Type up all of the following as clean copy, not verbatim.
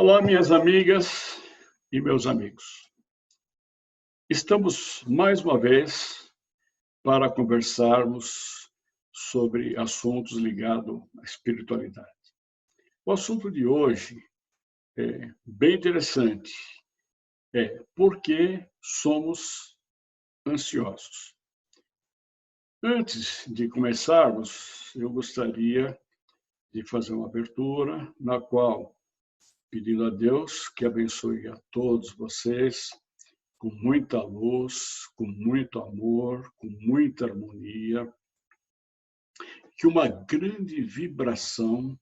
Olá, minhas amigas e meus amigos. Estamos mais uma vez para conversarmos sobre assuntos ligados à espiritualidade. O assunto de hoje é bem interessante. Por que somos ansiosos? Antes de começarmos, eu gostaria de fazer uma abertura na qual, pedindo a Deus que abençoe a todos vocês com muita luz, com muito amor, com muita harmonia, que uma grande vibração,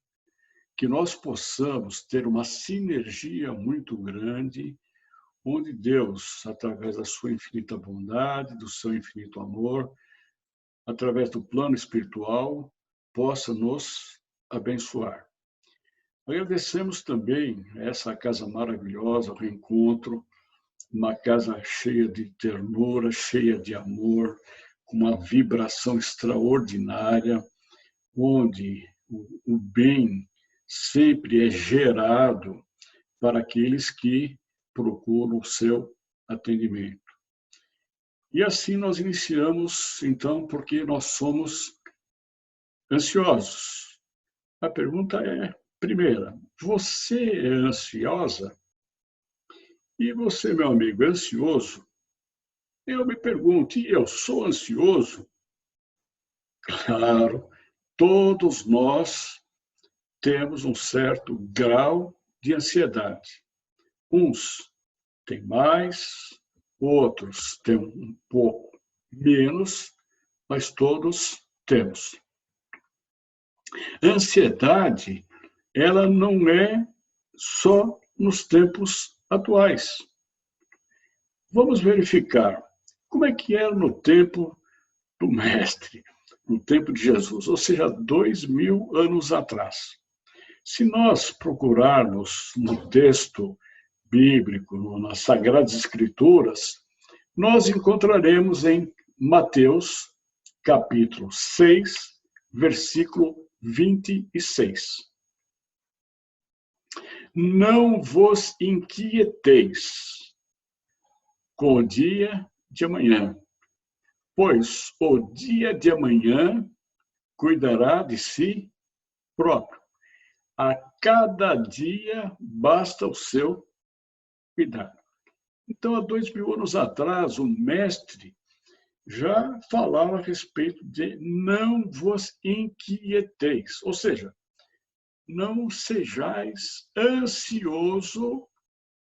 que nós possamos ter uma sinergia muito grande, onde Deus, através da sua infinita bondade, do seu infinito amor, através do plano espiritual, possa nos abençoar. Agradecemos também essa casa maravilhosa, o reencontro, uma casa cheia de ternura, cheia de amor, com uma vibração extraordinária, onde o bem sempre é gerado para aqueles que procuram o seu atendimento. E assim nós iniciamos, então, porque nós somos ansiosos. A pergunta é, primeira, você é ansiosa? E você, meu amigo, é ansioso? Eu me pergunto, e eu sou ansioso? Claro, todos nós temos um certo grau de ansiedade. Uns têm mais, outros têm um pouco menos, mas todos temos. A ansiedade, ela não é só nos tempos atuais. Vamos verificar como é que era no tempo do Mestre, no tempo de Jesus, ou seja, 2000 anos atrás. Se nós procurarmos no texto bíblico, nas Sagradas Escrituras, nós encontraremos em Mateus, capítulo 6, versículo 26. Não vos inquieteis com o dia de amanhã, pois o dia de amanhã cuidará de si próprio. A cada dia basta o seu cuidado. Então, há 2000 anos atrás, o Mestre já falava a respeito de não vos inquieteis, ou seja, não sejais ansioso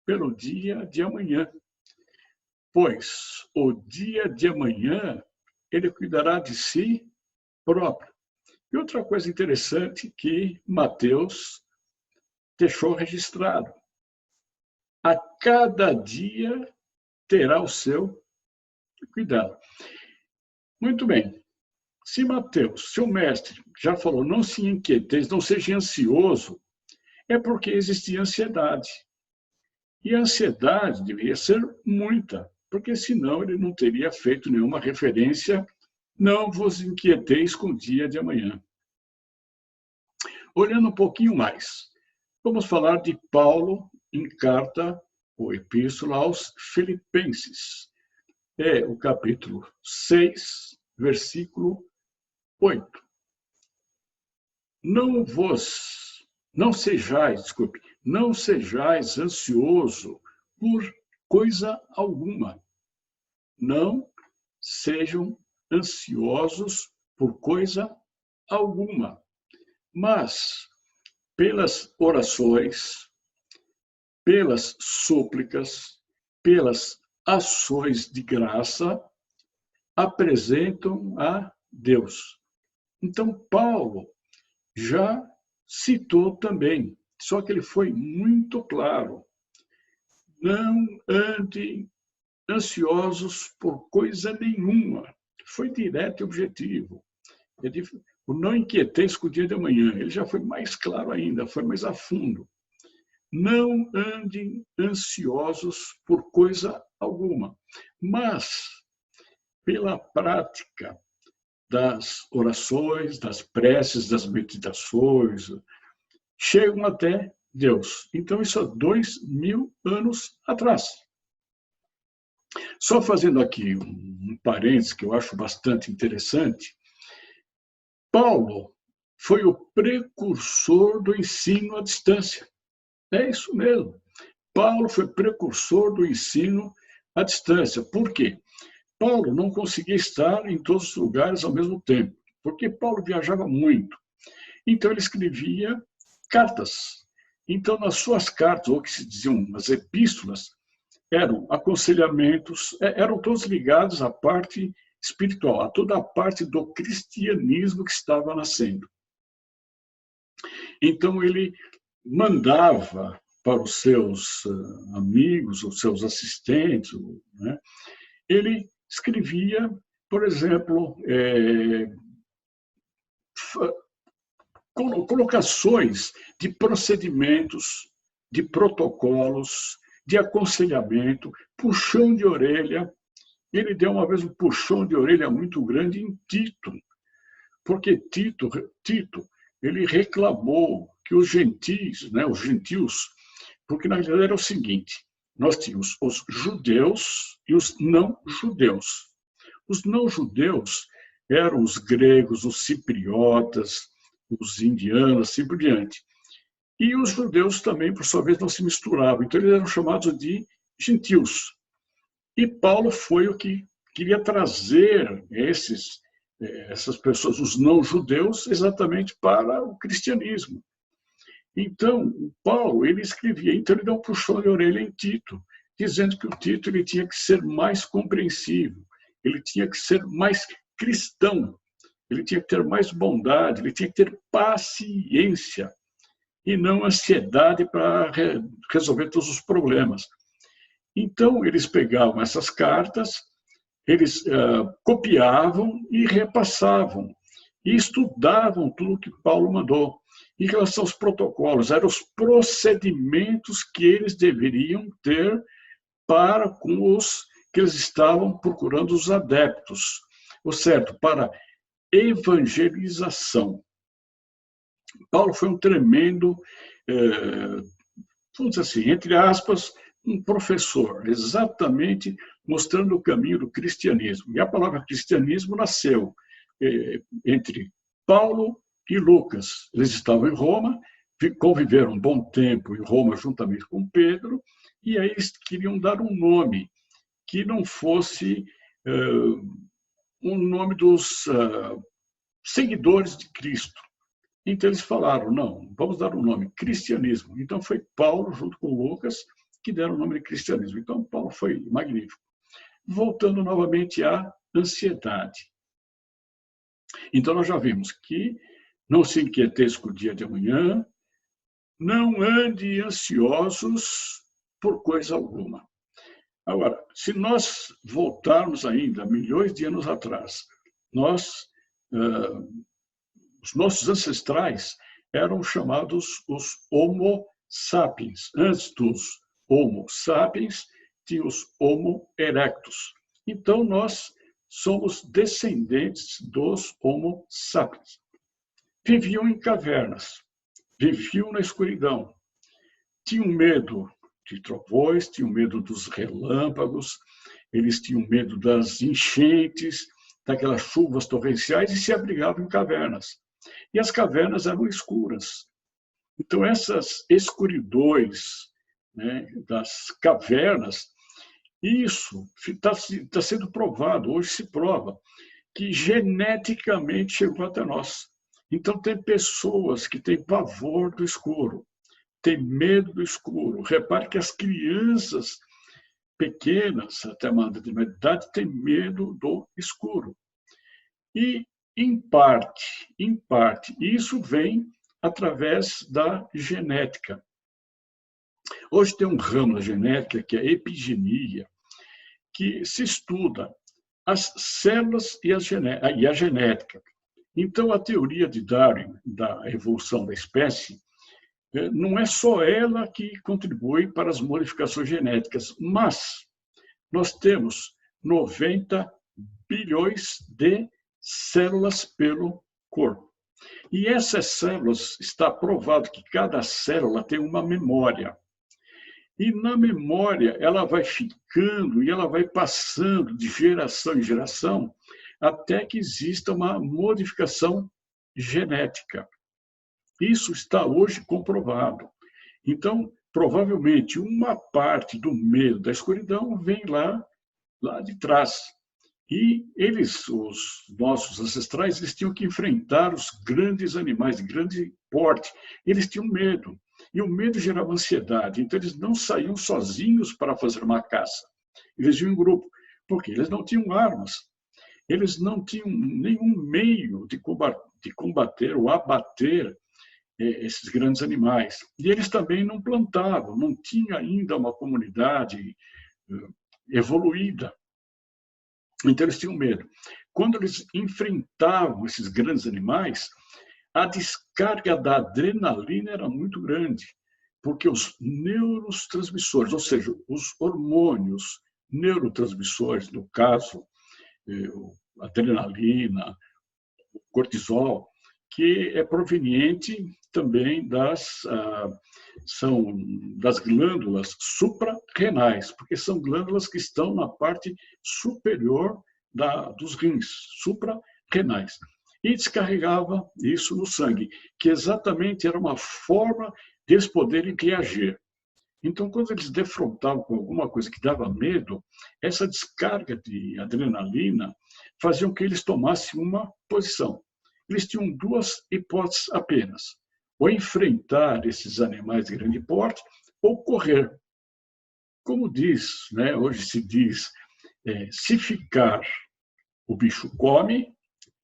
pelo dia de amanhã, pois o dia de amanhã ele cuidará de si próprio. E outra coisa interessante que Mateus deixou registrado: a cada dia terá o seu cuidado. Muito bem. Se Mateus, seu mestre, já falou, não se inquieteis, não seja ansioso, é porque existia ansiedade. E a ansiedade deveria ser muita, porque senão ele não teria feito nenhuma referência, não vos inquieteis com o dia de amanhã. Olhando um pouquinho mais, vamos falar de Paulo em carta ou epístola aos Filipenses. É o capítulo 6, versículo 8. Não sejais ansioso por coisa alguma. Não sejam ansiosos por coisa alguma, mas pelas orações, pelas súplicas, pelas ações de graça, apresentam a Deus. Então, Paulo já citou também, só que ele foi muito claro. Não andem ansiosos por coisa nenhuma. Foi direto e objetivo. O não inquieteis com o dia de amanhã. Ele já foi mais claro ainda, foi mais a fundo. Não andem ansiosos por coisa alguma, mas pela prática das orações, das preces, das meditações, chegam até Deus. Então, isso há 2000 anos atrás. Só fazendo aqui um parênteses que eu acho bastante interessante, Paulo foi o precursor do ensino à distância. É isso mesmo. Paulo foi precursor do ensino à distância. Por quê? Paulo não conseguia estar em todos os lugares ao mesmo tempo, porque Paulo viajava muito. Então, ele escrevia cartas. Então, nas suas cartas, ou que se diziam as epístolas, eram aconselhamentos, eram todos ligados à parte espiritual, a toda a parte do cristianismo que estava nascendo. Então, ele mandava para os seus amigos, os seus assistentes, né? Ele escrevia, por exemplo, colocações de procedimentos, de protocolos, de aconselhamento, puxão de orelha. Ele deu uma vez um puxão de orelha muito grande em Tito, porque Tito ele reclamou que os gentios, porque na realidade era o seguinte, nós tínhamos os judeus e os não-judeus. Os não-judeus eram os gregos, os cipriotas, os indianos, assim por diante. E os judeus também, por sua vez, não se misturavam. Então, eles eram chamados de gentios. E Paulo foi o que queria trazer essas pessoas, os não-judeus, exatamente para o cristianismo. Então, Paulo, ele escrevia, então ele deu um puxão de orelha em Tito, dizendo que o Tito ele tinha que ser mais compreensivo, ele tinha que ser mais cristão, ele tinha que ter mais bondade, ele tinha que ter paciência e não ansiedade para resolver todos os problemas. Então, eles pegavam essas cartas, eles copiavam e repassavam, e estudavam tudo que Paulo mandou. Em relação aos protocolos, eram os procedimentos que eles deveriam ter para com os que eles estavam procurando os adeptos, ou certo, para evangelização. Paulo foi um tremendo, vamos dizer assim, entre aspas, um professor, exatamente mostrando o caminho do cristianismo. E a palavra cristianismo nasceu entre Paulo e Lucas. Eles estavam em Roma, conviveram um bom tempo em Roma juntamente com Pedro, e aí eles queriam dar um nome que não fosse um nome dos seguidores de Cristo. Então eles falaram, não, vamos dar um nome, cristianismo. Então foi Paulo, junto com Lucas, que deram o nome de cristianismo. Então Paulo foi magnífico. Voltando novamente à ansiedade. Então nós já vimos que não se inquieteis com o dia de amanhã, não ande ansiosos por coisa alguma. Agora, se nós voltarmos ainda milhões de anos atrás, os nossos ancestrais eram chamados os Homo sapiens. Antes dos Homo sapiens, tinha os Homo erectus. Então, nós somos descendentes dos Homo sapiens. Viviam em cavernas, viviam na escuridão, tinham medo de trovões, tinham medo dos relâmpagos, eles tinham medo das enchentes, daquelas chuvas torrenciais e se abrigavam em cavernas. E as cavernas eram escuras. Então, essas escuridões, né, das cavernas, isso está sendo provado, hoje se prova, que geneticamente chegou até nós. Então, tem pessoas que têm pavor do escuro, têm medo do escuro. Repare que as crianças pequenas, até uma determinada idade, têm medo do escuro. E, em parte, isso vem através da genética. Hoje tem um ramo da genética, que é a epigenia, que se estuda as células e a genética. Então, a teoria de Darwin, da evolução da espécie, não é só ela que contribui para as modificações genéticas, mas nós temos 90 bilhões de células pelo corpo. E essas células, está provado que cada célula tem uma memória. E na memória, ela vai ficando e ela vai passando de geração em geração até que exista uma modificação genética. Isso está hoje comprovado. Então, provavelmente, uma parte do medo da escuridão vem lá de trás. E eles, os nossos ancestrais, eles tinham que enfrentar os grandes animais de grande porte. Eles tinham medo. E o medo gerava ansiedade. Então, eles não saíam sozinhos para fazer uma caça. Eles iam em grupo, porque eles não tinham armas. Eles não tinham nenhum meio de combater ou abater esses grandes animais. E eles também não plantavam, não tinha ainda uma comunidade evoluída. Então, eles tinham medo. Quando eles enfrentavam esses grandes animais, a descarga da adrenalina era muito grande, porque os neurotransmissores, ou seja, os hormônios neurotransmissores, no caso, adrenalina, cortisol, que é proveniente também são das glândulas suprarrenais, porque são glândulas que estão na parte superior dos rins, suprarrenais. E descarregava isso no sangue, que exatamente era uma forma deles poderem reagir. Então, quando eles defrontavam com alguma coisa que dava medo, essa descarga de adrenalina fazia com que eles tomassem uma posição. Eles tinham duas hipóteses apenas: ou enfrentar esses animais de grande porte, ou correr. Como diz, né, hoje se diz, se ficar, o bicho come,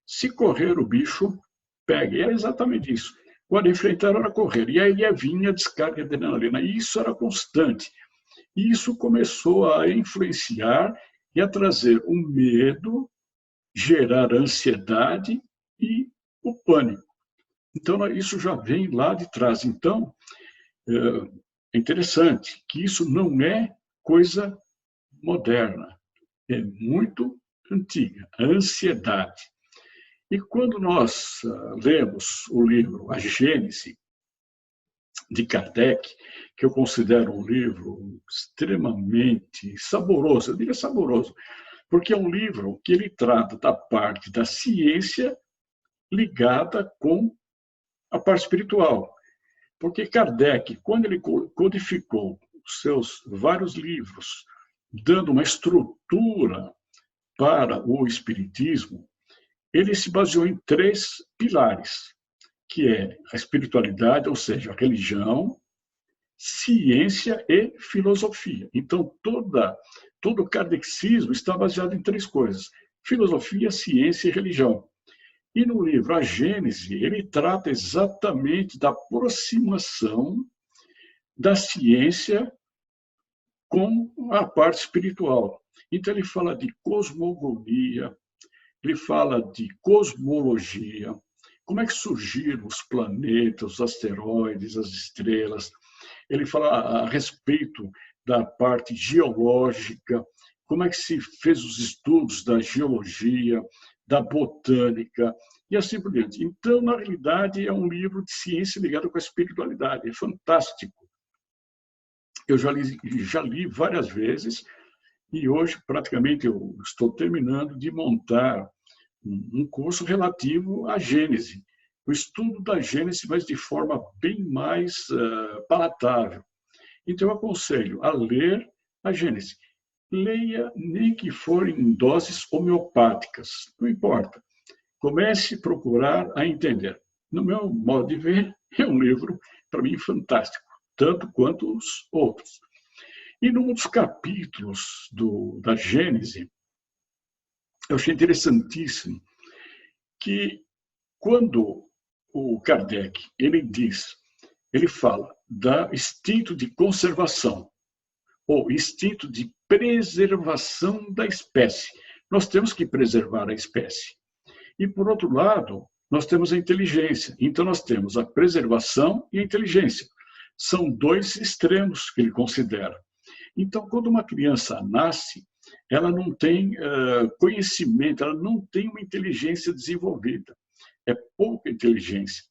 se correr, o bicho pega. E era exatamente isso. Quando enfrentar, era correr. E aí vinha a descarga de adrenalina. E isso era constante. E isso começou a influenciar e a trazer o medo, gerar ansiedade e o pânico. Então, isso já vem lá de trás. Então, é interessante que isso não é coisa moderna, é muito antiga, a ansiedade. E quando nós lemos o livro A Gênese, de Kardec, que eu considero um livro extremamente saboroso, eu diria saboroso, porque é um livro que ele trata da parte da ciência ligada com a parte espiritual. Porque Kardec, quando ele codificou os seus vários livros, dando uma estrutura para o espiritismo, ele se baseou em 3 pilares, que é a espiritualidade, ou seja, a religião, ciência e filosofia. Então, todo o kardecismo está baseado em 3 coisas: filosofia, ciência e religião. E no livro A Gênese, ele trata exatamente da aproximação da ciência com a parte espiritual. Então, ele fala de cosmogonia, ele fala de cosmologia, como é que surgiram os planetas, os asteroides, as estrelas. Ele fala a respeito da parte geológica, como é que se fez os estudos da geologia, da botânica e assim por diante. Então, na realidade, é um livro de ciência ligado com a espiritualidade. É fantástico. Eu já li várias vezes e hoje, praticamente, eu estou terminando de montar um curso relativo à Gênese, o estudo da Gênese, mas de forma bem mais palatável. Então, eu aconselho a ler a Gênese. Leia, nem que for em doses homeopáticas, não importa. Comece a procurar a entender. No meu modo de ver, é um livro, para mim, fantástico, tanto quanto os outros. E num dos capítulos da Gênese, eu achei interessantíssimo que quando o Kardec ele fala do instinto de conservação ou instinto de preservação da espécie. Nós temos que preservar a espécie. E, por outro lado, nós temos a inteligência. Então, nós temos a preservação e a inteligência. São 2 extremos que ele considera. Então, quando uma criança nasce, ela não tem conhecimento, ela não tem uma inteligência desenvolvida. É pouca inteligência,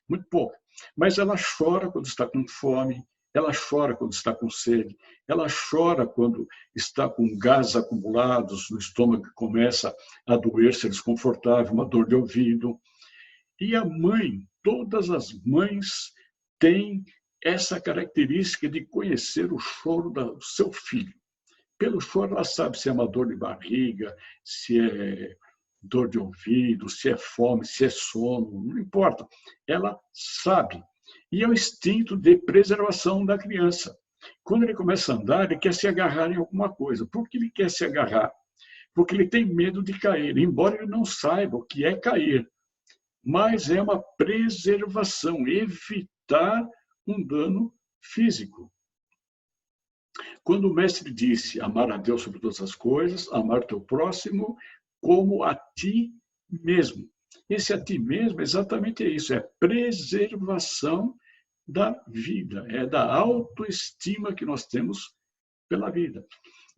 muito pouca. Mas ela chora quando está com fome, ela chora quando está com sede, ela chora quando está com gases acumulados no estômago que começa a doer, ser desconfortável, uma dor de ouvido. E a mãe, todas as mães têm essa característica de conhecer o choro do seu filho. Pelo choro, ela sabe se é uma dor de barriga, se é dor de ouvido, se é fome, se é sono, não importa. Ela sabe. E é o instinto de preservação da criança. Quando ele começa a andar, ele quer se agarrar em alguma coisa. Por que ele quer se agarrar? Porque ele tem medo de cair, embora ele não saiba o que é cair. Mas é uma preservação, evitar um dano físico. Quando o mestre disse amar a Deus sobre todas as coisas, amar o teu próximo como a ti mesmo. Esse a ti mesmo é exatamente isso, é preservação da vida, é da autoestima que nós temos pela vida.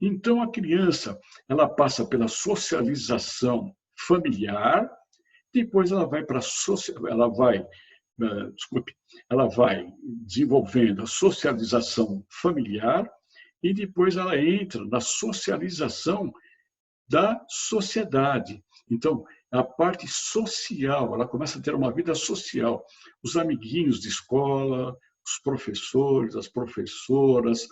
Então, a criança, ela passa pela socialização familiar, depois ela vai para ela vai desenvolvendo a socialização familiar e depois ela entra na socialização da sociedade. Então, a parte social, ela começa a ter uma vida social. Os amiguinhos de escola, os professores, as professoras,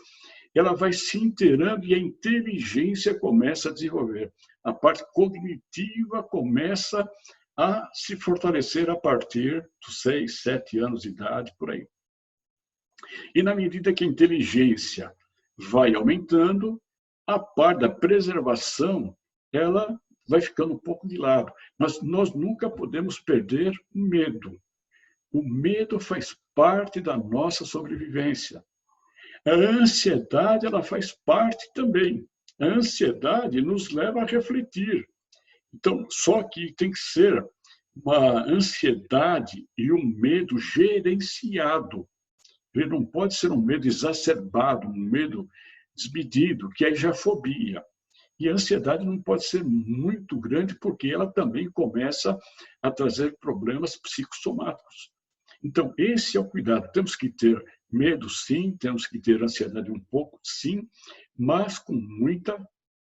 ela vai se inteirando e a inteligência começa a desenvolver. A parte cognitiva começa a se fortalecer a partir dos 6, 7 anos de idade, por aí. E na medida que a inteligência vai aumentando, a parte da preservação, ela vai ficando um pouco de lado. Mas nós nunca podemos perder o medo. O medo faz parte da nossa sobrevivência. A ansiedade, ela faz parte também. A ansiedade nos leva a refletir. Então, só que tem que ser uma ansiedade e um medo gerenciado. Ele não pode ser um medo exacerbado, um medo desmedido, que aí já é fobia. E a ansiedade não pode ser muito grande, porque ela também começa a trazer problemas psicossomáticos. Então, esse é o cuidado. Temos que ter medo, sim, temos que ter ansiedade um pouco, sim, mas com muita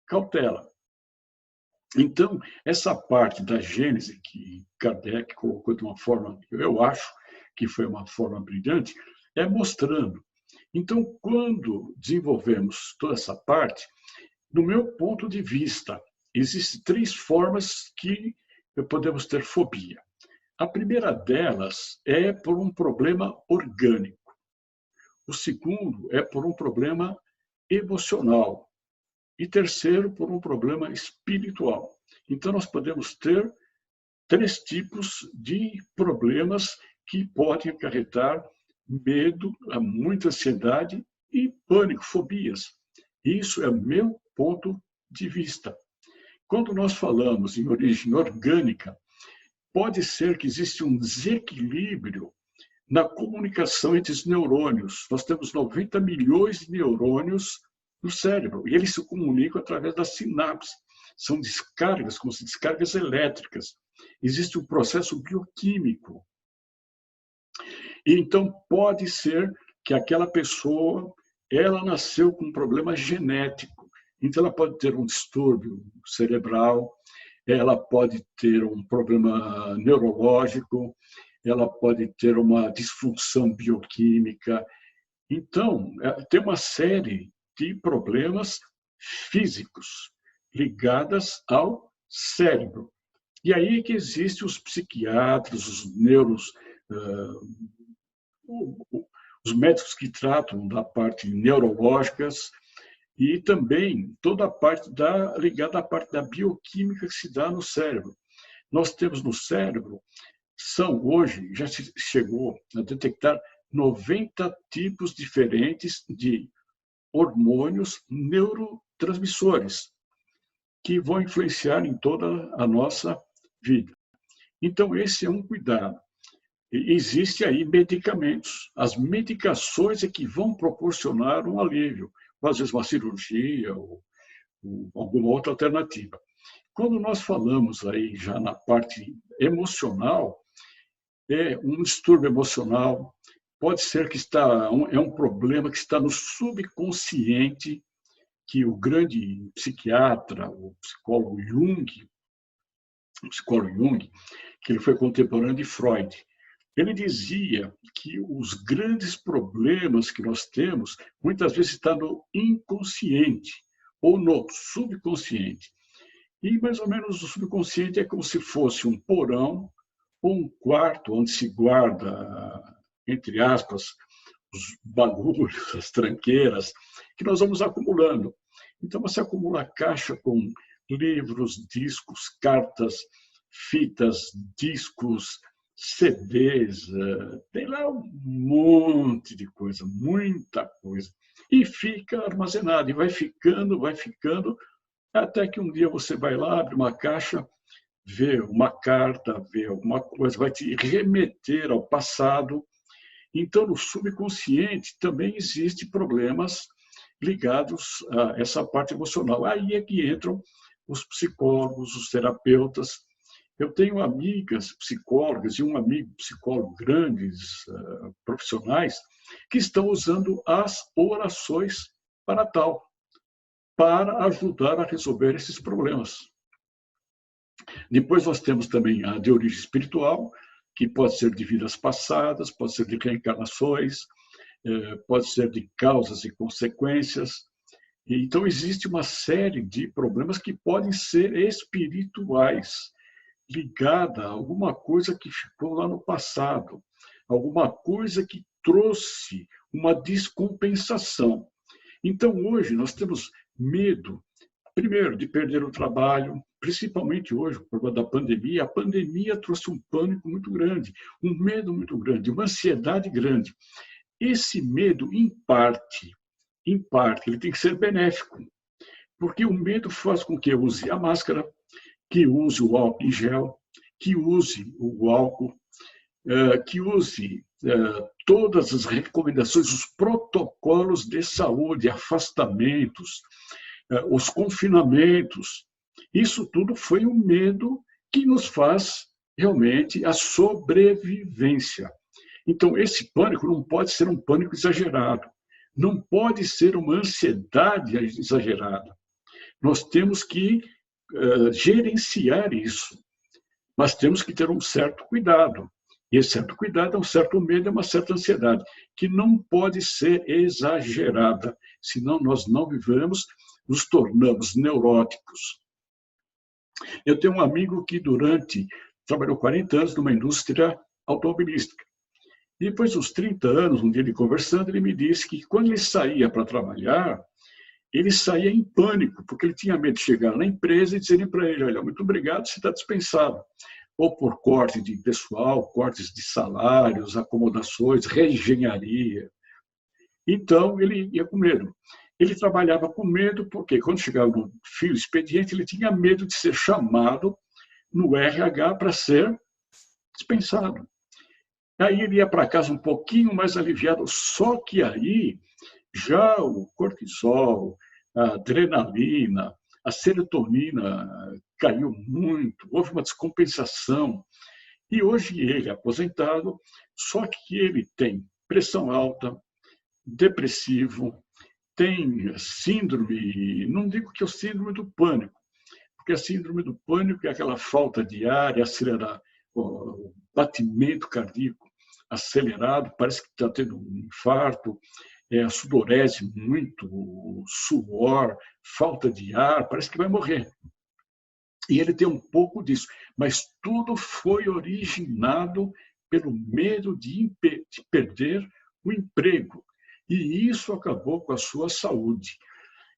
cautela. Então, essa parte da Gênese que Kardec colocou de uma forma, eu acho que foi uma forma brilhante, é mostrando. Então, quando desenvolvemos toda essa parte, no meu ponto de vista, existem 3 formas que podemos ter fobia. A primeira delas é por um problema orgânico. O segundo é por um problema emocional. E terceiro, por um problema espiritual. Então, nós podemos ter 3 tipos de problemas que podem acarretar medo, muita ansiedade e pânico, fobias. Isso é meu ponto de vista. Quando nós falamos em origem orgânica, pode ser que exista um desequilíbrio na comunicação entre os neurônios. Nós temos 90 milhões de neurônios no cérebro, e eles se comunicam através das sinapses. São descargas, como se descargas elétricas. Existe um processo bioquímico. E então, pode ser que aquela pessoa, ela nasceu com um problema genético. Então, ela pode ter um distúrbio cerebral, ela pode ter um problema neurológico, ela pode ter uma disfunção bioquímica. Então, tem uma série de problemas físicos ligados ao cérebro. E aí que existem os psiquiatras, os os médicos que tratam da parte neurológicas e também toda a parte ligada à parte da bioquímica que se dá no cérebro. Nós temos no cérebro, hoje, já se chegou a detectar 90 tipos diferentes de hormônios neurotransmissores que vão influenciar em toda a nossa vida. Então, esse é um cuidado. Existem aí medicamentos. As medicações é que vão proporcionar um alívio, às vezes uma cirurgia ou alguma outra alternativa. Quando nós falamos aí já na parte emocional, é um distúrbio emocional, pode ser que é um problema que está no subconsciente, que o grande psiquiatra, o psicólogo Jung, que ele foi contemporâneo de Freud, ele dizia que os grandes problemas que nós temos, muitas vezes estão no inconsciente ou no subconsciente. E, mais ou menos, o subconsciente é como se fosse um porão ou um quarto onde se guarda, entre aspas, os bagulhos, as tranqueiras, que nós vamos acumulando. Então, você acumula a caixa com livros, discos, cartas, fitas, discos, CDs, tem lá um monte de coisa, muita coisa. E fica armazenado, e vai ficando, até que um dia você vai lá, abre uma caixa, vê uma carta, vê alguma coisa, vai te remeter ao passado. Então, no subconsciente também existem problemas ligados a essa parte emocional. Aí é que entram os psicólogos, os terapeutas. Eu tenho amigas psicólogas e um amigo psicólogo, grandes profissionais, que estão usando as orações para tal, para ajudar a resolver esses problemas. Depois nós temos também a de origem espiritual, que pode ser de vidas passadas, pode ser de reencarnações, pode ser de causas e consequências. Então, existe uma série de problemas que podem ser espirituais, ligada a alguma coisa que ficou lá no passado, alguma coisa que trouxe uma descompensação. Então, hoje, nós temos medo, primeiro, de perder o trabalho, principalmente hoje, por causa da pandemia. A pandemia trouxe um pânico muito grande, um medo muito grande, uma ansiedade grande. Esse medo, em parte, ele tem que ser benéfico, porque o medo faz com que eu use a máscara, que use o álcool em gel, que use o álcool, que use todas as recomendações, os protocolos de saúde, afastamentos, os confinamentos. Isso tudo foi um medo que nos faz realmente a sobrevivência. Então, esse pânico não pode ser um pânico exagerado, não pode ser uma ansiedade exagerada. Nós temos que gerenciar isso, mas temos que ter um certo cuidado. E esse certo cuidado é um certo medo, é uma certa ansiedade, que não pode ser exagerada, senão nós não vivemos, nos tornamos neuróticos. Eu tenho um amigo que trabalhou 40 anos numa indústria automobilística. E depois dos 30 anos, um dia ele conversando, ele me disse que quando ele saía para trabalhar, ele saía em pânico, porque ele tinha medo de chegar na empresa e dizerem para ele: olha, muito obrigado, você está dispensado. Ou por corte de pessoal, cortes de salários, acomodações, reengenharia. Então, ele ia com medo. Ele trabalhava com medo porque, quando chegava no fim do expediente, ele tinha medo de ser chamado no RH para ser dispensado. Aí ele ia para casa um pouquinho mais aliviado, só que aí já o cortisol, a adrenalina, a serotonina caiu muito, houve uma descompensação. E hoje ele é aposentado, só que ele tem pressão alta, depressivo, tem síndrome, não digo que é o síndrome do pânico, porque a síndrome do pânico é aquela falta de ar, é acelerar o batimento cardíaco acelerado, parece que está tendo um infarto, a sudorese muito, suor, falta de ar, parece que vai morrer. E ele tem um pouco disso, mas tudo foi originado pelo medo de perder o emprego. E isso acabou com a sua saúde.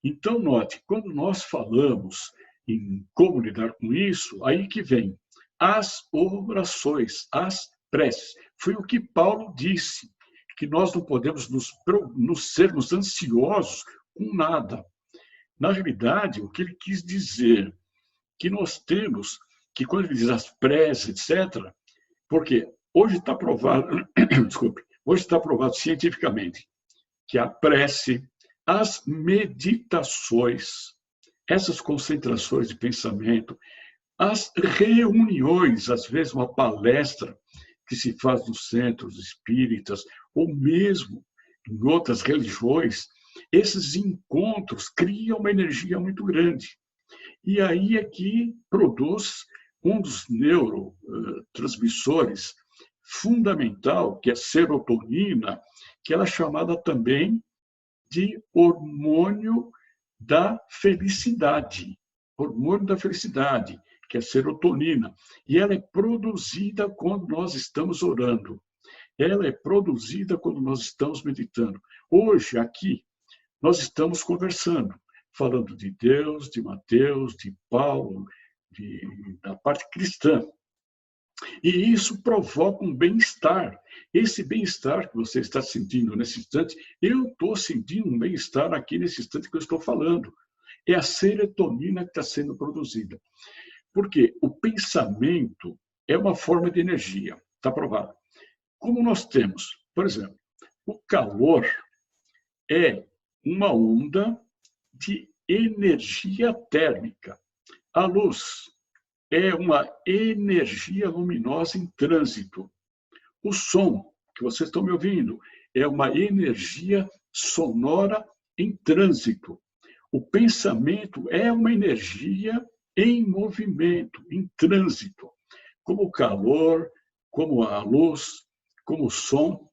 Então, note, quando nós falamos em como lidar com isso, aí que vem as orações, as preces. Foi o que Paulo disse, que nós não podemos sermos ansiosos com nada. Na realidade, o que ele quis dizer, que nós temos, que quando ele diz as preces, etc., porque hoje está provado, desculpe, hoje está provado cientificamente que a prece, as meditações, essas concentrações de pensamento, as reuniões, às vezes uma palestra que se faz nos centros espíritas, ou mesmo em outras religiões, esses encontros criam uma energia muito grande. E aí é que produz um dos neurotransmissores fundamental, que é a serotonina, que ela é chamada também de hormônio da felicidade. Hormônio da felicidade, que é a serotonina. E ela é produzida quando nós estamos orando. Ela é produzida quando nós estamos meditando. Hoje, aqui, nós estamos conversando, falando de Deus, de Mateus, de Paulo, da parte cristã. E isso provoca um bem-estar. Esse bem-estar que você está sentindo nesse instante, eu estou sentindo um bem-estar aqui nesse instante que eu estou falando. É a serotonina que está sendo produzida. Porque o pensamento é uma forma de energia, está provado. Como nós temos, por exemplo, o calor é uma onda de energia térmica. A luz é uma energia luminosa em trânsito. O som, que vocês estão me ouvindo, é uma energia sonora em trânsito. O pensamento é uma energia em movimento, em trânsito. Como o calor, como a luz, como o som,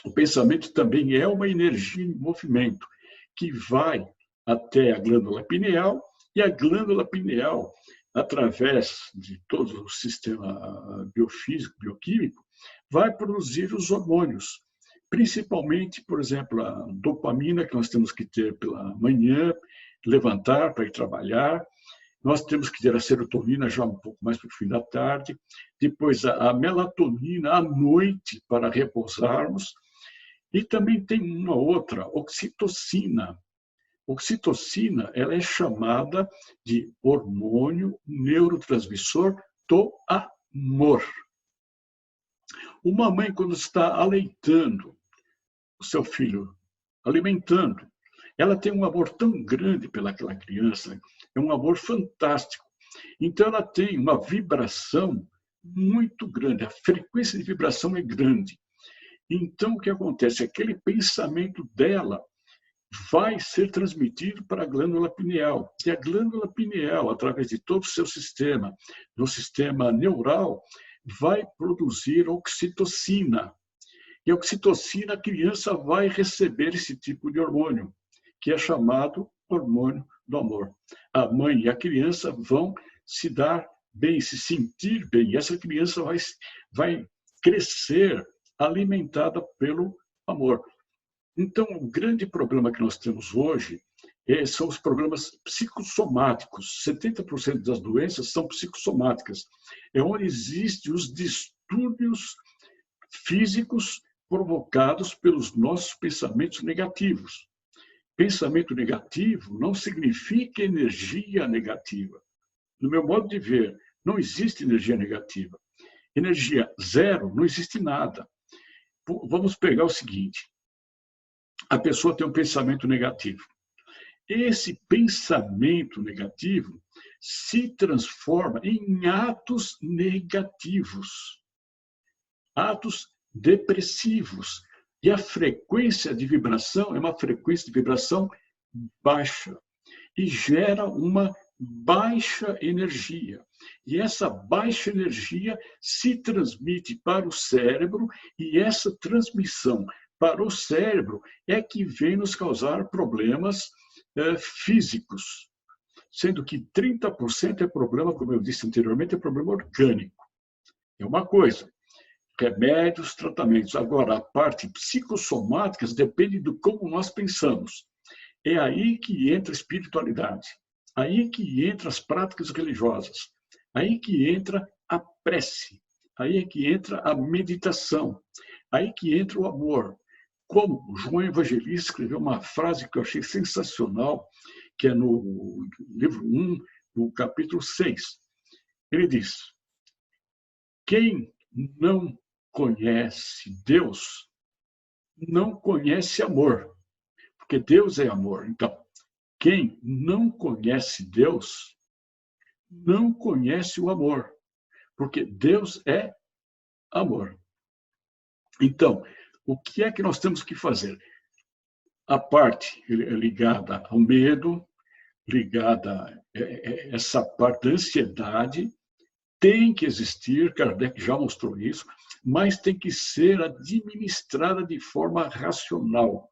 o pensamento também é uma energia em movimento, que vai até a glândula pineal, e a glândula pineal, através de todo o sistema biofísico, bioquímico, vai produzir os hormônios, principalmente, por exemplo, a dopamina, que nós temos que ter pela manhã, levantar para ir trabalhar. Nós temos que ter a serotonina já um pouco mais para o fim da tarde, depois a melatonina à noite para repousarmos, e também tem uma outra, oxitocina. Oxitocina, ela é chamada de hormônio neurotransmissor do amor. Uma mãe, quando está aleitando o seu filho, alimentando, ela tem um amor tão grande pelaquela criança, é um amor fantástico. Então, ela tem uma vibração muito grande, a frequência de vibração é grande. Então, o que acontece? Aquele pensamento dela vai ser transmitido para a glândula pineal. E a glândula pineal, através de todo o seu sistema, do sistema neural, vai produzir oxitocina. E a oxitocina, a criança vai receber esse tipo de hormônio, que é chamado hormônio do amor. A mãe e a criança vão se dar bem, se sentir bem. E essa criança vai crescer alimentada pelo amor. Então, o grande problema que nós temos hoje são os problemas psicossomáticos. 70% das doenças são psicossomáticas. É onde existem os distúrbios físicos provocados pelos nossos pensamentos negativos. Pensamento negativo não significa energia negativa. No meu modo de ver, não existe energia negativa. Energia zero, não existe nada. Vamos pegar o seguinte: a pessoa tem um pensamento negativo. Esse pensamento negativo se transforma em atos negativos, atos depressivos. E a frequência de vibração é uma frequência de vibração baixa e gera uma baixa energia. E essa baixa energia se transmite para o cérebro, e essa transmissão para o cérebro é que vem nos causar problemas físicos, sendo que 30% é problema, como eu disse anteriormente, é problema orgânico. É uma coisa. Remédios, tratamentos. Agora, a parte psicossomática depende do como nós pensamos. É aí que entra a espiritualidade. Aí que entra as práticas religiosas. Aí que entra a prece. Aí é que entra a meditação. Aí que entra o amor. Como João Evangelista escreveu uma frase que eu achei sensacional, que é no livro 1, no capítulo 6. Ele diz: quem não conhece Deus não conhece amor, porque Deus é amor. Então, quem não conhece Deus não conhece o amor, porque Deus é amor. Então, o que é que nós temos que fazer? A parte ligada ao medo, ligada a essa parte da ansiedade, tem que existir, Kardec já mostrou isso, mas tem que ser administrada de forma racional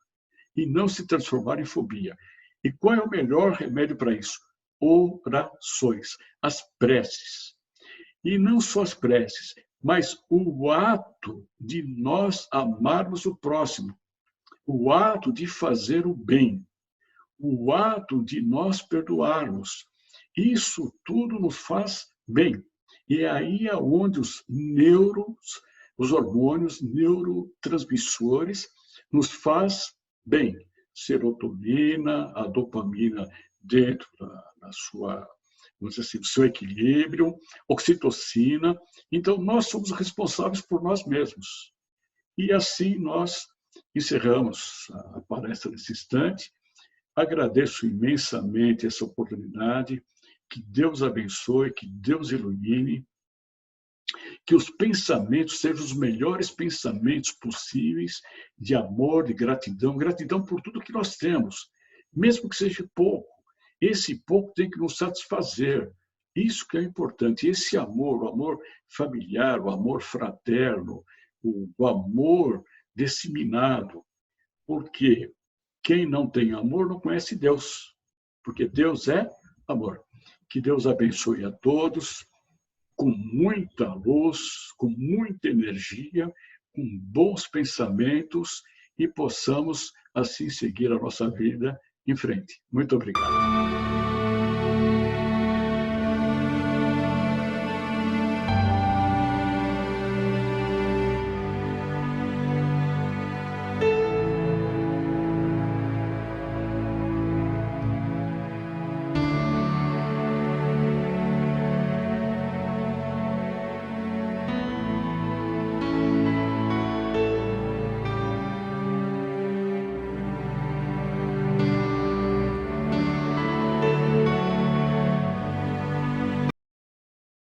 e não se transformar em fobia. E qual é o melhor remédio para isso? Orações, as preces. E não só as preces, mas o ato de nós amarmos o próximo, o ato de fazer o bem, o ato de nós perdoarmos. Isso tudo nos faz bem. E é aí onde os hormônios neurotransmissores nos faz bem. Serotonina, a dopamina dentro da sua, vamos dizer assim, do seu equilíbrio, oxitocina. Então, nós somos responsáveis por nós mesmos. E assim nós encerramos a palestra nesse instante. Agradeço imensamente essa oportunidade. Que Deus abençoe, que Deus ilumine, que os pensamentos sejam os melhores pensamentos possíveis de amor, de gratidão, gratidão por tudo que nós temos, mesmo que seja pouco. Esse pouco tem que nos satisfazer. Isso que é importante. Esse amor, o amor familiar, o amor fraterno, o amor disseminado. Porque quem não tem amor não conhece Deus, porque Deus é amor. Que Deus abençoe a todos, com muita luz, com muita energia, com bons pensamentos e possamos assim seguir a nossa vida em frente. Muito obrigado.